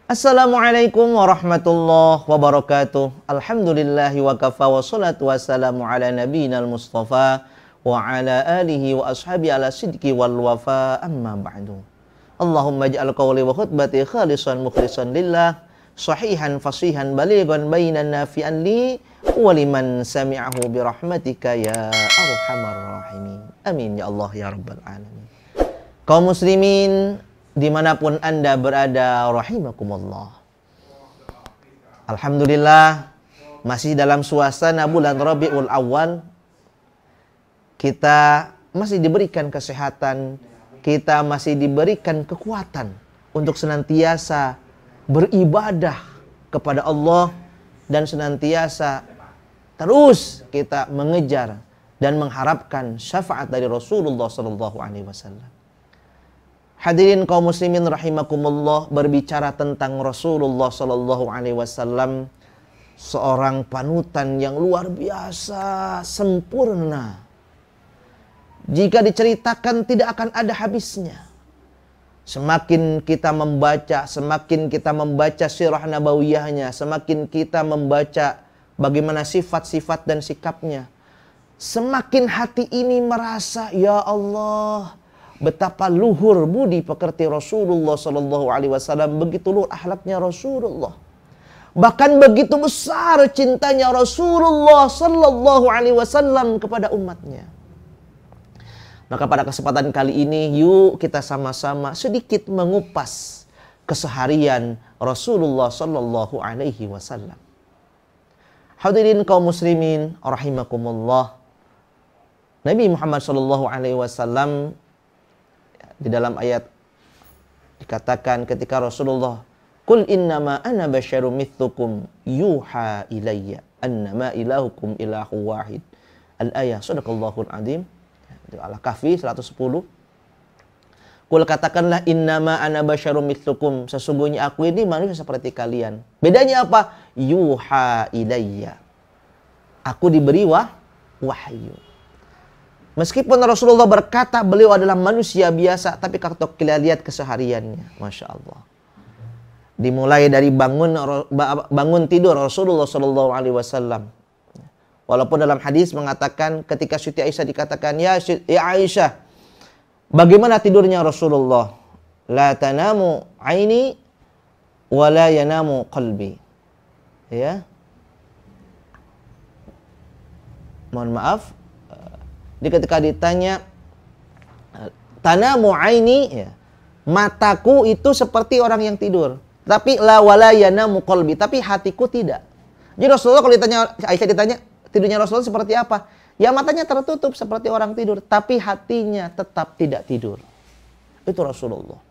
Assalamualaikum warahmatullahi wabarakatuh. Alhamdulillahi wa kafa wa salatu wassalamu ala nabiyina al-mustafa wa ala alihi wa ashabi ala sidqi wal wafa amma ba'du. Allahumma ij'al qawli wa khutbati khalisan mukhlisan lillah, sahihan fasihan balighan bainan nafi'an li wa liman sami'ahu bi rahmatika ya arhamar rahimin. Amin ya Allah ya rabbal alamin. Kaum muslimin dimanapun Anda berada, rahimakumullah. Alhamdulillah, masih dalam suasana bulan Rabiul Awal. Kita masih diberikan kesehatan, kita masih diberikan kekuatan untuk senantiasa beribadah kepada Allah dan senantiasa terus kita mengejar dan mengharapkan syafaat dari Rasulullah SAW. Hadirin kaum muslimin rahimakumullah, berbicara tentang Rasulullah SAW, seorang panutan yang luar biasa sempurna. Jika diceritakan tidak akan ada habisnya. Semakin kita membaca sirah nabawiyahnya, semakin kita membaca bagaimana sifat-sifat dan sikapnya, semakin hati ini merasa, ya Allah, betapa luhur budi pekerti Rasulullah SAW, begitu luhur akhlaknya Rasulullah. Bahkan begitu besar cintanya Rasulullah SAW kepada umatnya. Maka pada kesempatan kali ini, yuk kita sama-sama sedikit mengupas keseharian Rasulullah SAW. Hadirin kaum muslimin rahimakumullah, Nabi Muhammad SAW di dalam ayat dikatakan ketika Rasulullah, "Qul innama ana basyarum mithlukum yuha ilayya annama ilahukum ilahu wahid." Al-ayah, sadaqallahul adzim. Al-Kahfi 110. Qul, katakanlah, innama ana basyarum mithlukum, sesungguhnya aku ini manusia seperti kalian. Bedanya apa? Yuha ilayya, aku diberi wahyu. Meskipun Rasulullah berkata beliau adalah manusia biasa, tapi kalau kita lihat kesehariannya, Masya Allah. Dimulai dari bangun tidur Rasulullah SAW. Walaupun dalam hadis mengatakan ketika Siti Aisyah dikatakan, ya Aisyah, bagaimana tidurnya Rasulullah? La tanamu aini wa la yanamu qalbi. Ya. Mohon maaf. Jadi ketika ditanya tanamu aini, ya, mataku itu seperti orang yang tidur, tapi la wala yanamu qalbi, tapi hatiku tidak. Jadi Rasulullah kalau ditanya, Aisyah ditanya tidurnya Rasulullah seperti apa? Ya matanya tertutup seperti orang tidur, tapi hatinya tetap tidak tidur. Itu Rasulullah.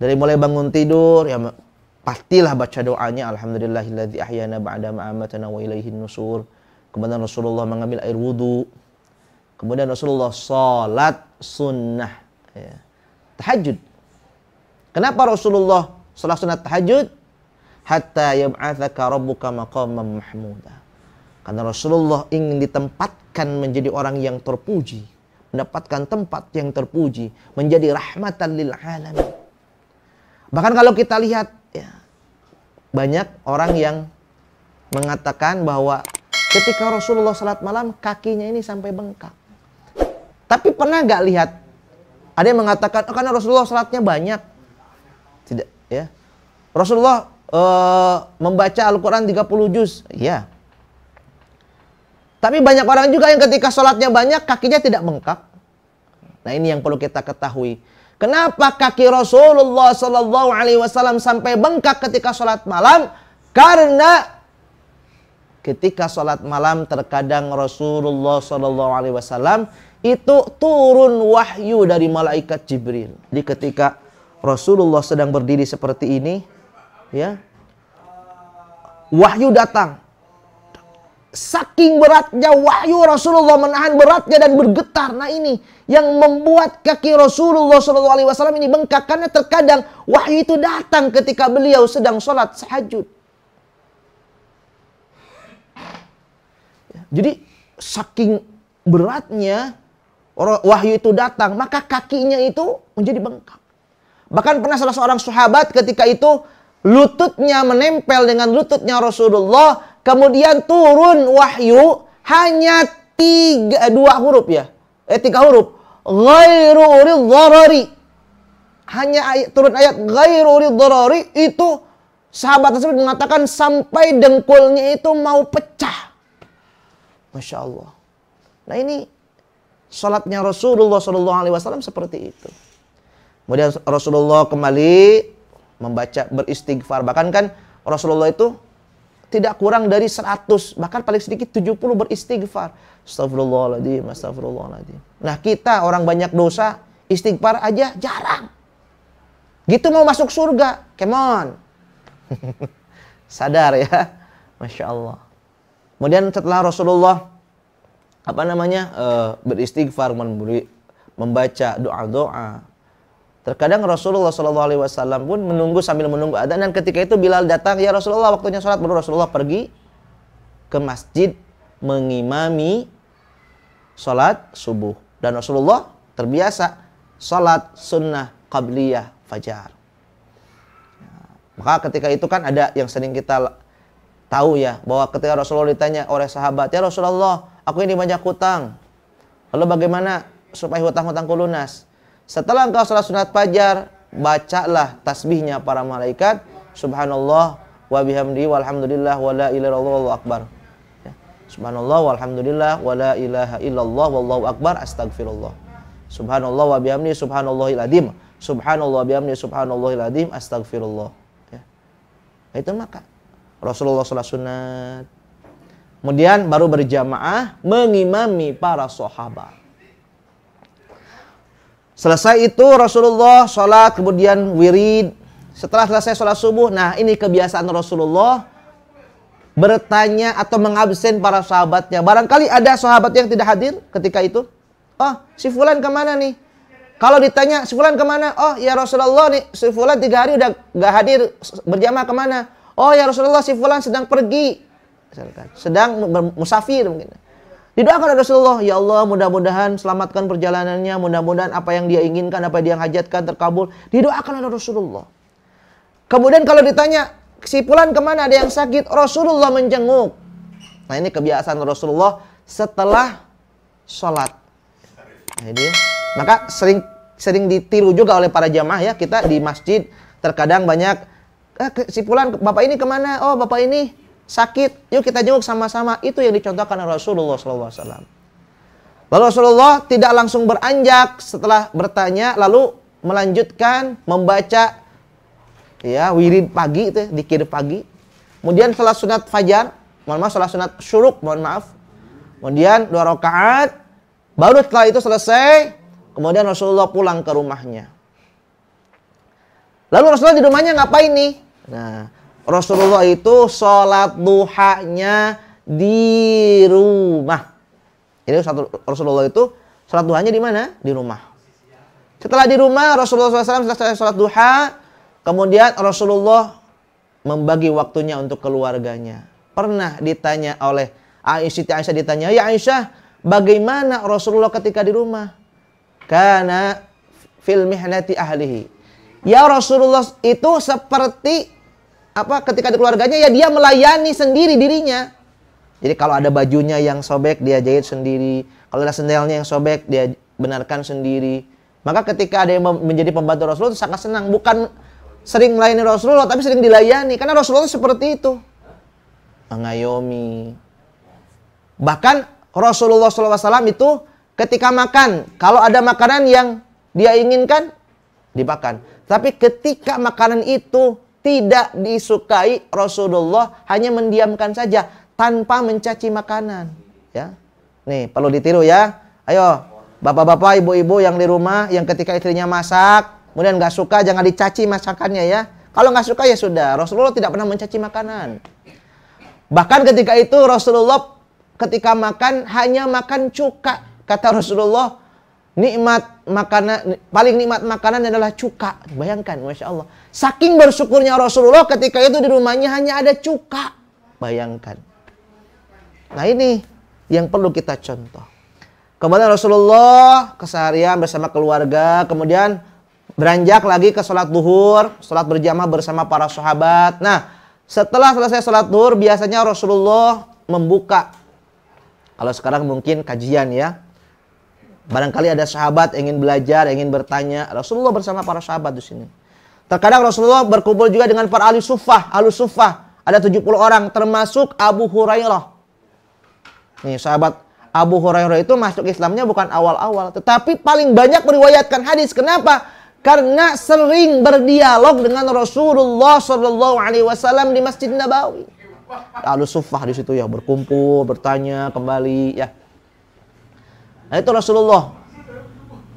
Dari mulai bangun tidur, ya pastilah baca doanya, alhamdulillahilladzi ahyana ba'da ma amatana wa ilaihin nusur. Kemudian Rasulullah mengambil air wudu. Kemudian Rasulullah sholat sunnah, ya, tahajud. Kenapa Rasulullah sholat sunnah tahajud? Hatta yab'atsaka rabbuka maqaman mahmuda. Karena Rasulullah ingin ditempatkan menjadi orang yang terpuji, mendapatkan tempat yang terpuji, menjadi rahmatan lil alamin. Bahkan kalau kita lihat, ya, banyak orang yang mengatakan bahwa ketika Rasulullah salat malam kakinya ini sampai bengkak. Tapi pernah gak lihat? Ada yang mengatakan, oh, karena Rasulullah salatnya banyak. Tidak, ya. Rasulullah membaca Al-Quran 30 juz. Iya. Tapi banyak orang juga yang ketika salatnya banyak, kakinya tidak bengkak. Nah, ini yang perlu kita ketahui. Kenapa kaki Rasulullah SAW sampai bengkak ketika salat malam? Karena ketika salat malam terkadang Rasulullah SAW itu turun wahyu dari malaikat Jibril. Jadi ketika Rasulullah sedang berdiri seperti ini, ya, wahyu datang. Saking beratnya wahyu, Rasulullah menahan beratnya dan bergetar. Nah, ini yang membuat kaki Rasulullah SAW ini bengkak, karena terkadang wahyu itu datang ketika beliau sedang sholat tahajud. Jadi saking beratnya wahyu itu datang, maka kakinya itu menjadi bengkak. Bahkan pernah salah seorang sahabat ketika itu lututnya menempel dengan lututnya Rasulullah, kemudian turun wahyu hanya dua huruf ya. Tiga huruf. Ghairu urid dharari. Hanya turun ayat ghairu urid dharari, itu sahabat tersebut mengatakan sampai dengkulnya itu mau pecah. Masya Allah. Nah ini salatnya Rasulullah SAW seperti itu. Kemudian Rasulullah kembali membaca beristighfar. Bahkan kan Rasulullah itu tidak kurang dari 100, bahkan paling sedikit 70 beristighfar. Astagfirullahaladzim, astagfirullahaladzim. Nah kita orang banyak dosa, istighfar aja jarang. Gitu mau masuk surga, come on. Sadar ya, Masya Allah. Kemudian setelah Rasulullah beristighfar, membaca doa-doa, terkadang Rasulullah SAW pun menunggu sambil menunggu adzan, dan ketika itu Bilal datang, ya Rasulullah waktunya sholat, baru Rasulullah pergi ke masjid mengimami sholat subuh. Dan Rasulullah terbiasa sholat sunnah qabliyah fajar. Maka ketika itu kan ada yang sering kita tahu ya, bahwa ketika Rasulullah ditanya oleh sahabat, ya Rasulullah, aku ini banyak hutang, lalu bagaimana supaya hutang-hutangku lunas? Setelah engkau sholat sunat fajar, bacalah tasbihnya para malaikat, subhanallah wa bihamdihi walhamdulillah wa la ilaha illallah wallahu akbar. Ya. Subhanallah walhamdulillah wa la ilaha illallah wallahu akbar, astagfirullah. Subhanallah wa bihamdihi subhanallahil adzim. Subhanallah wa bihamdihi subhanallahil adzim, astagfirullah. Ya. Nah, itu maka Rasulullah sholat sunat. Kemudian baru berjamaah mengimami para sahabat. Selesai itu Rasulullah sholat, kemudian wirid. Setelah selesai sholat subuh, nah ini kebiasaan Rasulullah bertanya atau mengabsen para sahabatnya. Barangkali ada sahabat yang tidak hadir ketika itu. Oh, si fulan kemana nih? Kalau ditanya, si fulan kemana? Oh ya Rasulullah nih, si fulan 3 hari udah gak hadir berjamaah, kemana? Oh ya Rasulullah, si fulan sedang pergi, sedang musafir mungkin. Didoakan oleh Rasulullah, ya Allah mudah-mudahan selamatkan perjalanannya, mudah-mudahan apa yang dia inginkan, apa yang dia hajatkan terkabul. Didoakan oleh Rasulullah. Kemudian kalau ditanya, si fulan kemana, ada yang sakit, Rasulullah menjenguk. Nah ini kebiasaan Rasulullah setelah sholat. Nah, ini. Maka sering ditiru juga oleh para jamaah ya, kita di masjid terkadang banyak, si fulan, bapak ini kemana? Oh bapak ini sakit, yuk kita jenguk sama-sama. Itu yang dicontohkan oleh Rasulullah SAW. Lalu Rasulullah tidak langsung beranjak setelah bertanya, lalu melanjutkan membaca ya wirid pagi, itu dzikir pagi. Kemudian salat sunat fajar, salat sunat syuruk, kemudian 2 rakaat. Baru setelah itu selesai, kemudian Rasulullah pulang ke rumahnya. Lalu Rasulullah di rumahnya ngapain nih? Nah, Rasulullah itu sholat duhanya di rumah. Jadi Rasulullah itu sholat duhanya di mana? Di rumah. Setelah di rumah, Rasulullah SAW selesai sholat duha, kemudian Rasulullah membagi waktunya untuk keluarganya. Pernah ditanya oleh Aisyah, ditanya, ya Aisyah, bagaimana Rasulullah ketika di rumah? Kana fil mihnati ahlihi. Ya Rasulullah itu seperti ketika di keluarganya, ya dia melayani sendiri dirinya. Jadi kalau ada bajunya yang sobek, dia jahit sendiri. Kalau ada sendalnya yang sobek, dia benarkan sendiri. Maka ketika ada yang menjadi pembantu Rasulullah, itu sangat senang. Bukan sering melayani Rasulullah, tapi sering dilayani. Karena Rasulullah seperti itu, mengayomi. Bahkan Rasulullah SAW itu ketika makan, kalau ada makanan yang dia inginkan, dimakan. Tapi ketika makanan itu tidak disukai, Rasulullah hanya mendiamkan saja tanpa mencaci makanan. Ya, nih perlu ditiru ya. Ayo, bapak-bapak, ibu-ibu yang di rumah, yang ketika istrinya masak, kemudian nggak suka, jangan dicaci masakannya ya. Kalau nggak suka ya sudah. Rasulullah tidak pernah mencaci makanan. Bahkan ketika itu Rasulullah ketika makan hanya makan cuka. Kata Rasulullah, paling nikmat makanan adalah cuka. Bayangkan, Masya Allah. Saking bersyukurnya Rasulullah ketika itu di rumahnya hanya ada cuka. Bayangkan. Nah ini yang perlu kita contoh. Kemudian Rasulullah keseharian bersama keluarga, kemudian beranjak lagi ke sholat duhur, sholat berjamaah bersama para sahabat. Nah, setelah selesai sholat duhur, biasanya Rasulullah membuka. Kalau sekarang mungkin kajian ya. Barangkali ada sahabat ingin belajar, ingin bertanya. Rasulullah bersama para sahabat di sini. Terkadang Rasulullah berkumpul juga dengan para ahli suffah. Ada 70 orang, termasuk Abu Hurairah. Nih, sahabat Abu Hurairah itu masuk Islamnya bukan awal-awal, tetapi paling banyak meriwayatkan hadis. Kenapa? Karena sering berdialog dengan Rasulullah Shallallahu Alaihi Wasallam di Masjid Nabawi. Ahli suffah di situ ya, berkumpul, bertanya kembali ya. Nah, itu Rasulullah.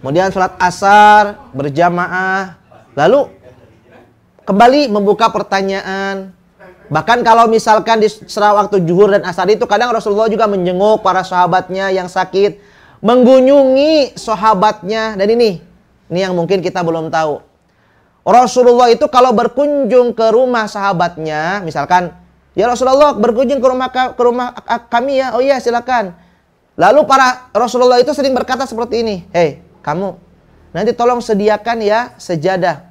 Kemudian sholat asar berjamaah, lalu kembali membuka pertanyaan. Bahkan kalau misalkan di waktu zuhur dan asar itu, kadang Rasulullah juga menjenguk para sahabatnya yang sakit, mengunjungi sahabatnya. Dan ini yang mungkin kita belum tahu. Rasulullah itu kalau berkunjung ke rumah sahabatnya, misalkan, ya Rasulullah berkunjung ke rumah kami ya, oh iya silakan. Lalu para Rasulullah itu sering berkata seperti ini, hei kamu, nanti tolong sediakan ya sejadah.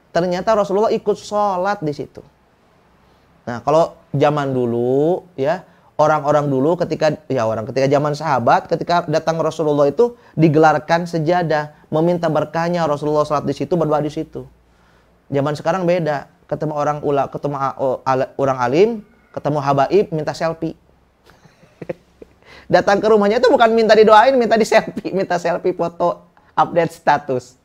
Ternyata Rasulullah ikut sholat di situ. Nah, kalau zaman dulu ya, orang-orang dulu ketika zaman sahabat, ketika datang Rasulullah itu digelarkan sejadah, meminta berkahnya, Rasulullah sholat di situ, berdoa di situ. Zaman sekarang beda, ketemu orang alim, ketemu habaib, minta selfie. Datang ke rumahnya itu bukan minta didoain, minta selfie foto, update status.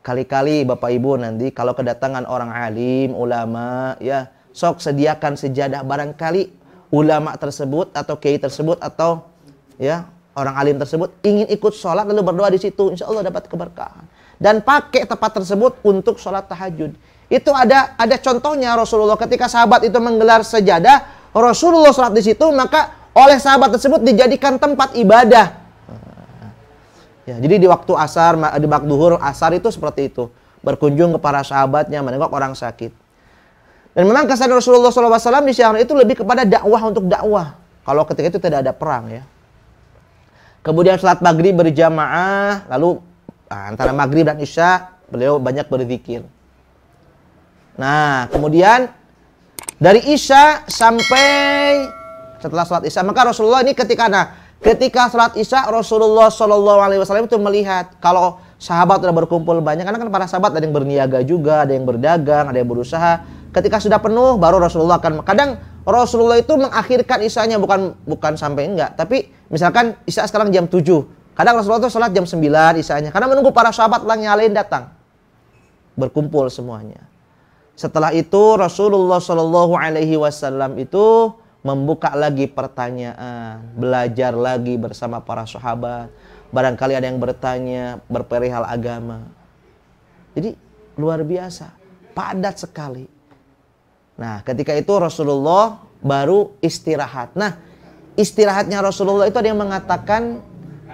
Kali-kali Bapak Ibu nanti kalau kedatangan orang alim, ulama, ya sok sediakan sejadah. Barangkali ulama tersebut atau kiai tersebut atau ya orang alim tersebut ingin ikut sholat lalu berdoa di situ, insya Allah dapat keberkahan. Dan pakai tempat tersebut untuk sholat tahajud. Itu ada contohnya Rasulullah ketika sahabat itu menggelar sejadah, Rasulullah sholat di situ, maka oleh sahabat tersebut dijadikan tempat ibadah. Ya, jadi di waktu asar, di waktu duhur, asar itu seperti itu. Berkunjung ke para sahabatnya, menengok orang sakit. Dan memang kesan Rasulullah SAW di syiar itu lebih kepada dakwah untuk dakwah. Kalau ketika itu tidak ada perang ya. Kemudian salat maghrib berjamaah, lalu antara maghrib dan isya, beliau banyak berzikir. Nah, kemudian dari isya sampai setelah sholat isya, maka Rasulullah ini ketika sholat isya, Rasulullah SAW itu melihat kalau sahabat sudah berkumpul banyak, karena kan para sahabat ada yang berniaga juga, ada yang berdagang, ada yang berusaha. Ketika sudah penuh, baru Rasulullah kadang Rasulullah itu mengakhirkan isyanya, bukan sampai enggak, tapi misalkan isya sekarang jam 7, kadang Rasulullah itu sholat jam 9 isyanya, karena menunggu para sahabat yang lain datang, berkumpul semuanya. Setelah itu Rasulullah SAW itu membuka lagi pertanyaan, belajar lagi bersama para sahabat. Barangkali ada yang bertanya, berperihal agama. Jadi luar biasa, padat sekali. Nah, ketika itu Rasulullah baru istirahat. Nah, istirahatnya Rasulullah itu ada yang mengatakan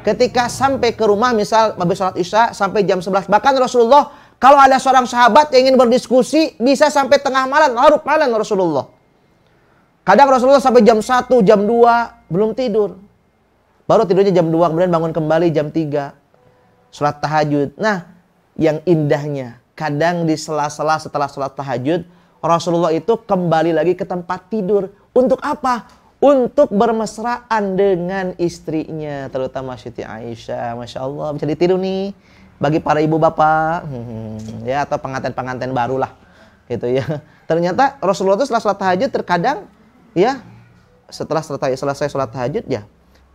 ketika sampai ke rumah, misal habis sholat isya sampai jam 11. Bahkan Rasulullah kalau ada seorang sahabat yang ingin berdiskusi bisa sampai tengah malam, larut malam Rasulullah. Kadang Rasulullah sampai jam 1, jam 2 belum tidur. Baru tidurnya jam 2, kemudian bangun kembali jam 3. Sholat tahajud. Nah, yang indahnya, kadang di sela-sela setelah sholat tahajud, Rasulullah itu kembali lagi ke tempat tidur. Untuk apa? Untuk bermesraan dengan istrinya, terutama Siti Aisyah. Masya Allah, bisa ditiru nih. Bagi para ibu bapak, ya, atau pengantin-pengantin barulah. Gitu ya. Ternyata Rasulullah itu setelah sholat tahajud terkadang ya, setelah selesai sholat tahajud ya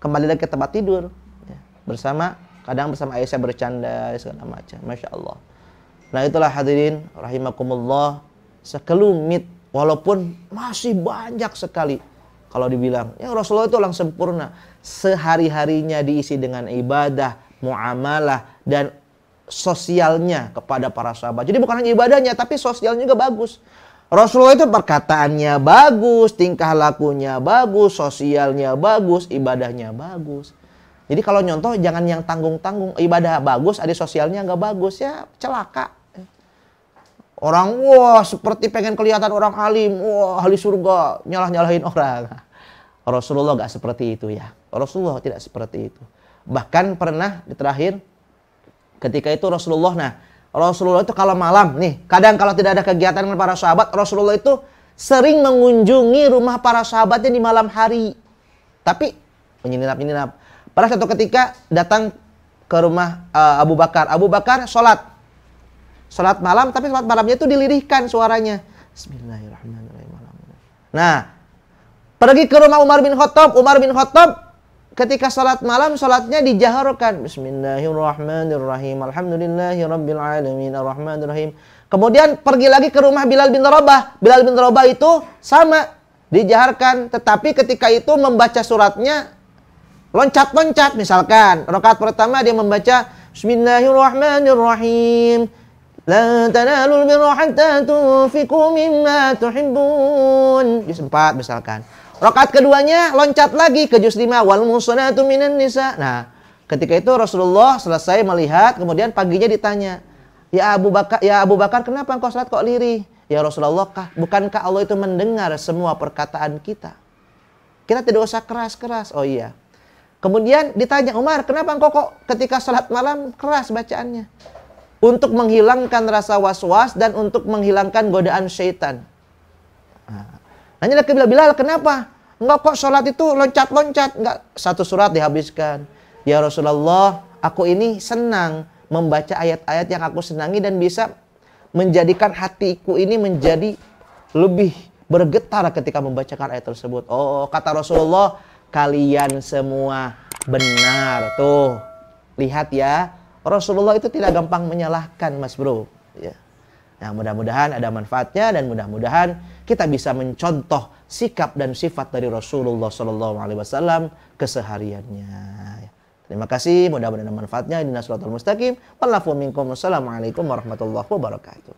kembali lagi ke tempat tidur ya, kadang bersama Aisyah bercanda segala macam. Masya Allah. Nah, itulah hadirin rahimakumullah, sekelumit walaupun masih banyak sekali kalau dibilang ya Rasulullah itu orang sempurna. Sehari-harinya diisi dengan ibadah, muamalah, dan sosialnya kepada para sahabat. Jadi bukan hanya ibadahnya, tapi sosialnya juga bagus. Rasulullah itu perkataannya bagus, tingkah lakunya bagus, sosialnya bagus, ibadahnya bagus. Jadi kalau nyontoh jangan yang tanggung-tanggung, ibadah bagus, ada sosialnya nggak bagus, ya celaka. Orang wah seperti pengen kelihatan orang alim, wah ahli surga, nyalah-nyalahin orang. Rasulullah nggak seperti itu ya. Rasulullah tidak seperti itu. Bahkan pernah di terakhir ketika itu Rasulullah, nah Rasulullah itu kalau malam, nih, kadang kalau tidak ada kegiatan dengan para sahabat, Rasulullah itu sering mengunjungi rumah para sahabatnya di malam hari. Tapi menyelinap-nyelinap. Pada satu ketika datang ke rumah Abu Bakar. Abu Bakar sholat malam, tapi sholat malamnya itu dilirihkan suaranya. Bismillahirrahmanirrahim. Nah, pergi ke rumah Umar bin Khattab. Umar bin Khattab ketika sholat malam, sholatnya dijaharkan. Bismillahirrahmanirrahim. Alhamdulillahirabbil alamin arrahmanirrahim. Kemudian pergi lagi ke rumah Bilal bin Rabah. Bilal bin Rabah itu sama, dijaharkan. Tetapi ketika itu membaca suratnya loncat-loncat. Misalkan rakaat pertama dia membaca Bismillahirrahmanirrahim. La tanalul birra hatta tunfiqu mimma tuhibbun. Juz 4 misalkan. Rakaat keduanya loncat lagi ke juz 5, wal musanatu minan nisa. Nah, ketika itu Rasulullah selesai melihat, kemudian paginya ditanya, "Ya Abu Bakar, kenapa engkau salat kok lirih?" "Ya Rasulullah, bukankah Allah itu mendengar semua perkataan kita? Kita tidak usah keras-keras." "Oh iya." Kemudian ditanya, "Umar, kenapa engkau kok ketika salat malam keras bacaannya?" "Untuk menghilangkan rasa was-was dan untuk menghilangkan godaan syaitan." Nanya ke Bilal, "Bilal, kenapa? Enggak kok sholat itu loncat-loncat, enggak satu surat dihabiskan." "Ya Rasulullah, aku ini senang membaca ayat-ayat yang aku senangi dan bisa menjadikan hatiku ini menjadi lebih bergetar ketika membacakan ayat tersebut." Oh, kata Rasulullah, kalian semua benar. Tuh, lihat ya. Rasulullah itu tidak gampang menyalahkan, Mas Bro. Ya. Nah, mudah-mudahan ada manfaatnya dan mudah-mudahan kita bisa mencontoh sikap dan sifat dari Rasulullah SAW kesehariannya. Terima kasih, mudah-mudahan ada manfaatnya. Ihdinas siratal mustaqim. Wassalamualaikum warahmatullahi wabarakatuh.